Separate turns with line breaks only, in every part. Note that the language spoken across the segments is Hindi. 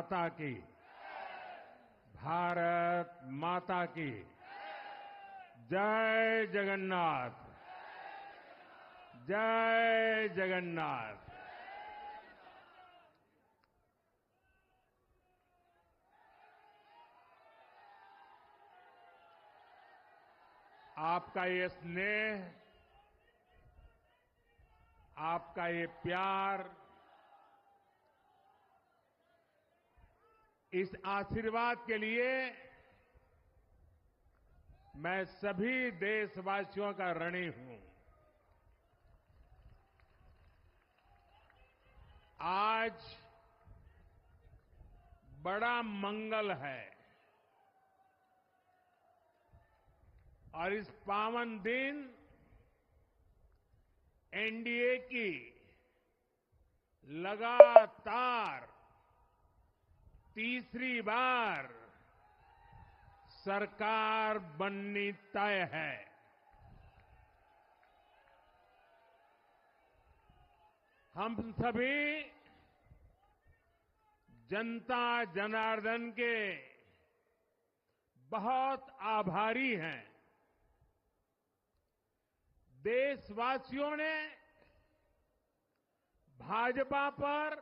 माता की, भारत माता की जय जगन्नाथ, जय जगन्नाथ। आपका ये स्नेह, आपका ये प्यार, इस आशीर्वाद के लिए मैं सभी देशवासियों का ऋणी हूं। आज बड़ा मंगल है और इस पावन दिन एनडीए की लगातार तीसरी बार सरकार बननी तय है। हम सभी जनता जनार्दन के बहुत आभारी हैं। देशवासियों ने भाजपा पर,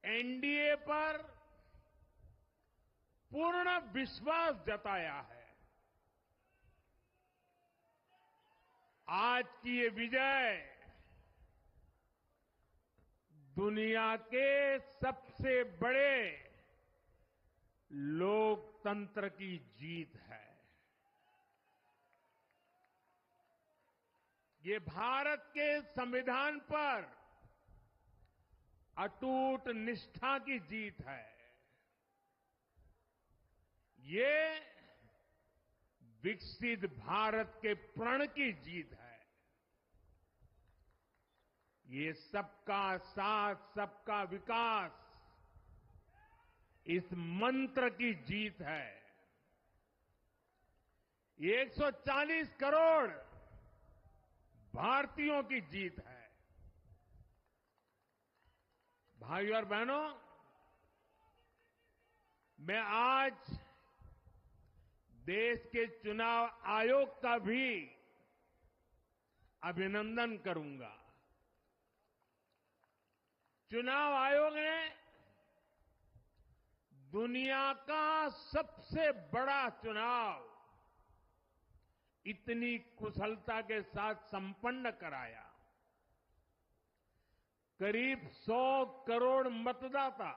एनडीए पर पूर्ण विश्वास जताया है। आज की ये विजय दुनिया के सबसे बड़े लोकतंत्र की जीत है। ये भारत के संविधान पर अटूट निष्ठा की जीत है। ये विकसित भारत के प्रण की जीत है। ये सबका साथ, सबका विकास, इस मंत्र की जीत है। ये 140 करोड़ भारतीयों की जीत है। भाइयों और बहनों, मैं आज देश के चुनाव आयोग का भी अभिनंदन करूंगा। चुनाव आयोग ने दुनिया का सबसे बड़ा चुनाव इतनी कुशलता के साथ संपन्न कराया। करीब 100 करोड़ मतदाता,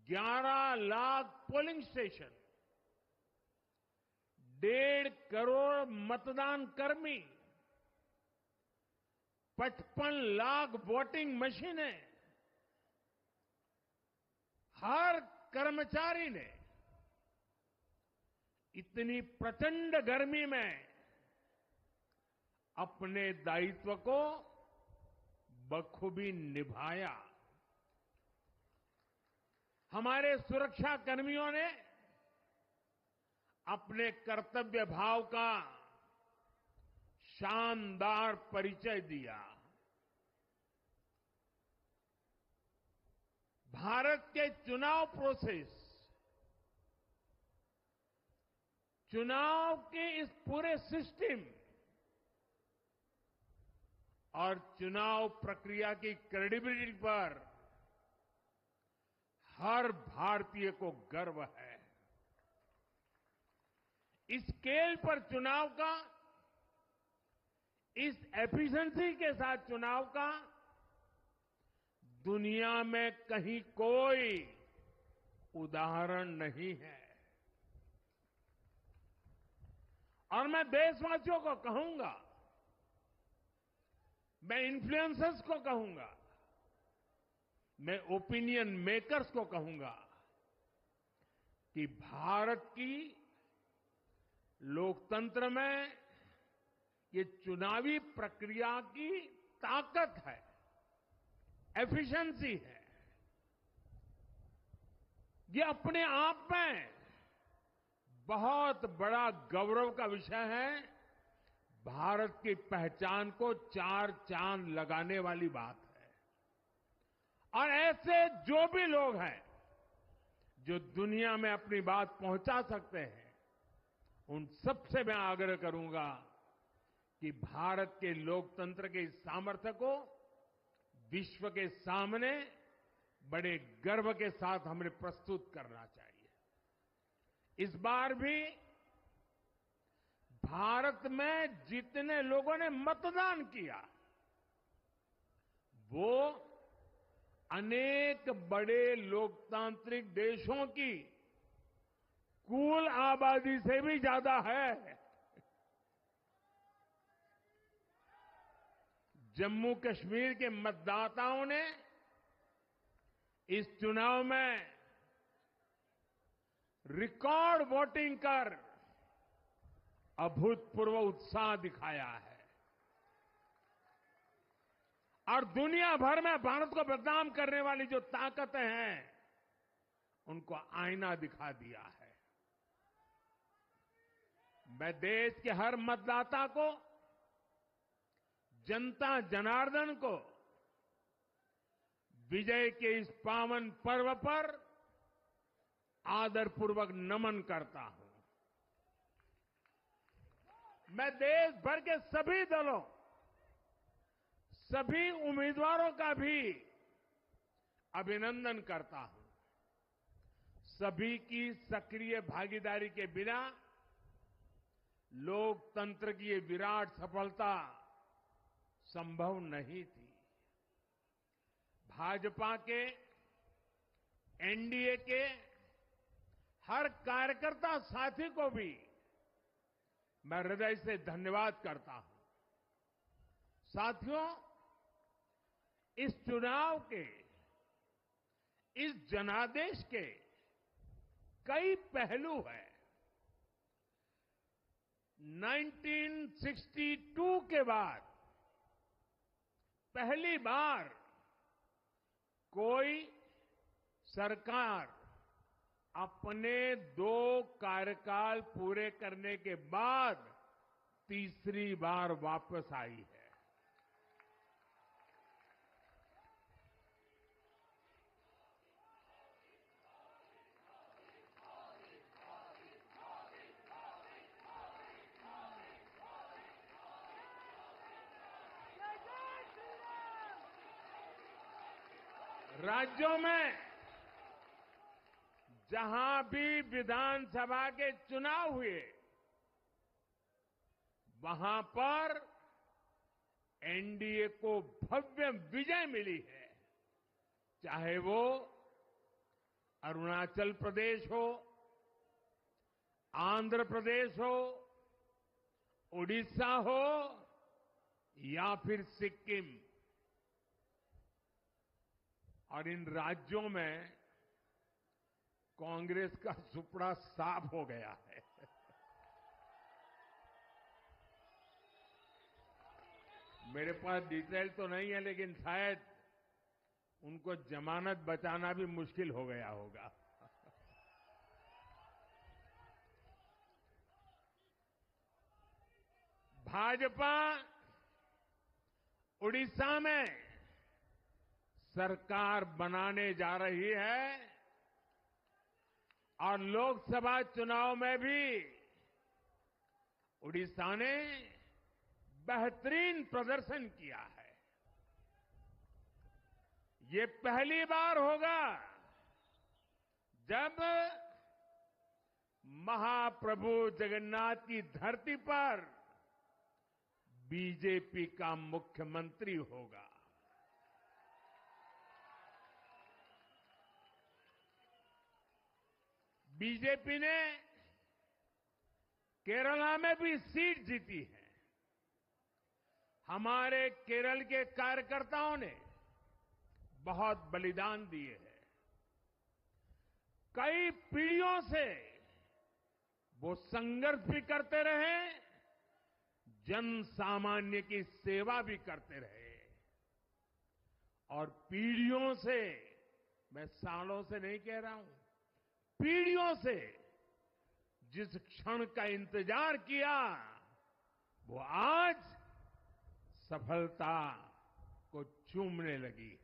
11 लाख पोलिंग स्टेशन, 1.5 करोड़ मतदान कर्मी, 55 लाख वोटिंग मशीनें, हर कर्मचारी ने इतनी प्रचंड गर्मी में अपने दायित्व को बखूबी निभाया। हमारे सुरक्षा कर्मियों ने अपने कर्तव्य भाव का शानदार परिचय दिया। भारत के चुनाव प्रोसेस, चुनाव के इस पूरे सिस्टम और चुनाव प्रक्रिया की क्रेडिबिलिटी पर हर भारतीय को गर्व है। इस स्केल पर चुनाव का, इस एफिशिएंसी के साथ चुनाव का दुनिया में कहीं कोई उदाहरण नहीं है। और मैं देशवासियों को कहूंगा, मैं इन्फ्लुएंसर्स को कहूंगा, मैं ओपिनियन मेकर्स को कहूंगा कि भारत की लोकतंत्र में ये चुनावी प्रक्रिया की ताकत है, एफिशिएंसी है। ये अपने आप में बहुत बड़ा गौरव का विषय है। भारत की पहचान को 4 चांद लगाने वाली बात है। और ऐसे जो भी लोग हैं जो दुनिया में अपनी बात पहुंचा सकते हैं, उन सबसे मैं आग्रह करूंगा कि भारत के लोकतंत्र के इस सामर्थ्य को विश्व के सामने बड़े गर्व के साथ हमें प्रस्तुत करना चाहिए। इस बार भी भारत में जितने लोगों ने मतदान किया, वो अनेक बड़े लोकतांत्रिक देशों की कुल आबादी से भी ज्यादा है। जम्मू कश्मीर के मतदाताओं ने इस चुनाव में रिकॉर्ड वोटिंग कर अभूतपूर्व उत्साह दिखाया है और दुनिया भर में भारत को बदनाम करने वाली जो ताकतें हैं, उनको आईना दिखा दिया है। मैं देश के हर मतदाता को, जनता जनार्दन को विजय के इस पावन पर्व पर आदरपूर्वक नमन करता हूं। मैं देश भर के सभी दलों, सभी उम्मीदवारों का भी अभिनंदन करता हूं। सभी की सक्रिय भागीदारी के बिना लोकतंत्र की ये विराट सफलता संभव नहीं थी। भाजपा के, एनडीए के हर कार्यकर्ता साथी को भी मैं हृदय से धन्यवाद करता हूं। साथियों, इस चुनाव के, इस जनादेश के कई पहलू हैं। 1962 के बाद पहली बार कोई सरकार अपने 2 कार्यकाल पूरे करने के बाद तीसरी बार वापस आई है। राज्यों में जहां भी विधानसभा के चुनाव हुए, वहां पर एनडीए को भव्य विजय मिली है। चाहे वो अरुणाचल प्रदेश हो, आंध्र प्रदेश हो, उड़ीसा हो या फिर सिक्किम। और इन राज्यों में कांग्रेस का सुपड़ा साफ हो गया है। मेरे पास डिटेल तो नहीं है, लेकिन शायद उनको जमानत बचाना भी मुश्किल हो गया होगा। भाजपा उड़ीसा में सरकार बनाने जा रही है और लोकसभा चुनाव में भी उड़ीसा ने बेहतरीन प्रदर्शन किया है। ये पहली बार होगा जब महाप्रभु जगन्नाथ की धरती पर बीजेपी का मुख्यमंत्री होगा। बीजेपी ने केरला में भी सीट जीती है। हमारे केरल के कार्यकर्ताओं ने बहुत बलिदान दिए हैं। कई पीढ़ियों से वो संघर्ष भी करते रहे, जन सामान्य की सेवा भी करते रहे और पीढ़ियों से, मैं सालों से नहीं कह रहा हूं, पीढ़ियों से जिस क्षण का इंतजार किया, वो आज सफलता को चूमने लगी है।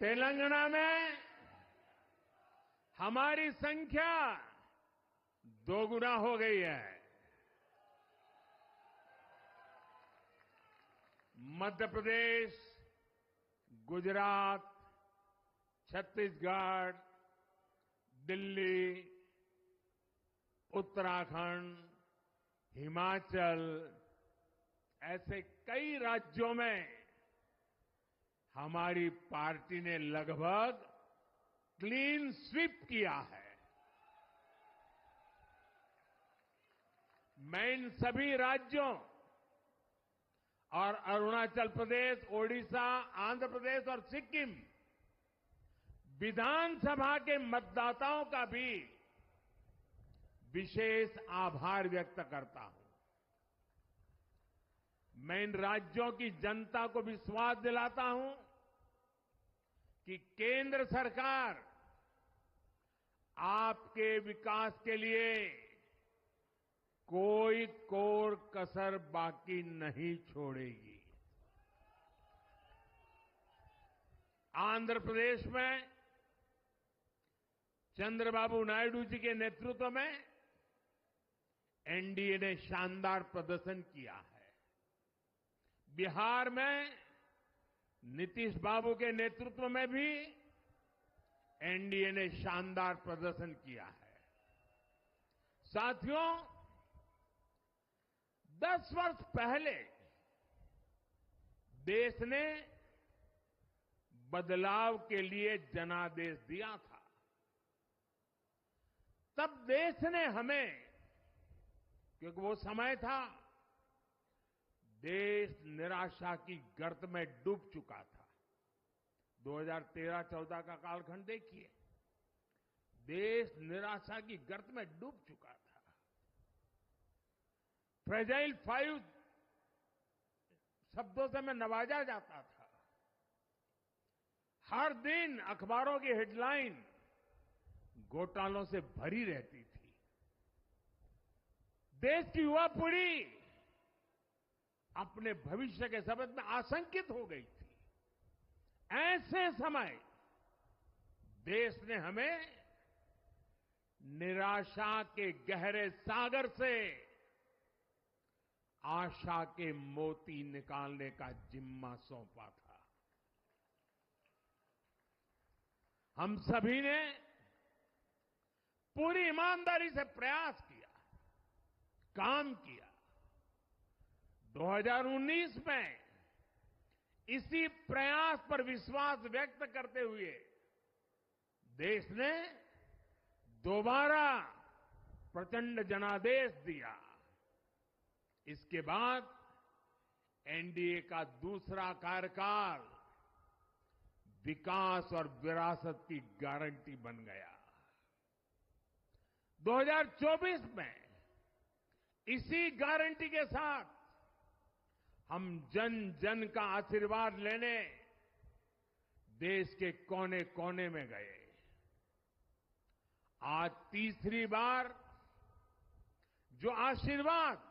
तेलंगाना में हमारी संख्या दोगुना हो गई है। मध्य प्रदेश, गुजरात, छत्तीसगढ़, दिल्ली, उत्तराखंड, हिमाचल ऐसे कई राज्यों में हमारी पार्टी ने लगभग क्लीन स्वीप किया है। मैं इन सभी राज्यों और अरुणाचल प्रदेश, ओडिशा, आंध्र प्रदेश और सिक्किम विधानसभा के मतदाताओं का भी विशेष आभार व्यक्त करता हूं। मैं इन राज्यों की जनता को विश्वास दिलाता हूं कि केंद्र सरकार आपके विकास के लिए कोई कोर कसर बाकी नहीं छोड़ेगी। आंध्र प्रदेश में चंद्रबाबू नायडू जी के नेतृत्व में एनडीए ने शानदार प्रदर्शन किया है। बिहार में नीतीश बाबू के नेतृत्व में भी एनडीए ने शानदार प्रदर्शन किया है। साथियों, 10 वर्ष पहले देश ने बदलाव के लिए जनादेश दिया था। तब देश ने हमें, क्योंकि वो समय था देश निराशा की गर्त में डूब चुका था। 2013-14 का कालखंड देखिए, देश निराशा की गर्त में डूब चुका था। फ्रेजाइल 5 शब्दों से मैं नवाजा जाता था। हर दिन अखबारों की हेडलाइन घोटालों से भरी रहती थी। देश की युवा पीढ़ी अपने भविष्य के संबंध में आशंकित हो गई थी। ऐसे समय देश ने हमें निराशा के गहरे सागर से आशा के मोती निकालने का जिम्मा सौंपा था। हम सभी ने पूरी ईमानदारी से प्रयास किया, काम किया। 2019 में इसी प्रयास पर विश्वास व्यक्त करते हुए देश ने दोबारा प्रचंड जनादेश दिया। इसके बाद एनडीए का दूसरा कार्यकाल विकास और विरासत की गारंटी बन गया। 2024 में इसी गारंटी के साथ हम जन जन का आशीर्वाद लेने देश के कोने कोने में गए। आज तीसरी बार जो आशीर्वाद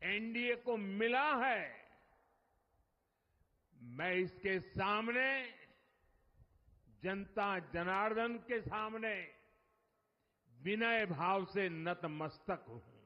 एनडीए को मिला है, मैं इसके सामने, जनता जनार्दन के सामने विनय भाव से नतमस्तक हूं।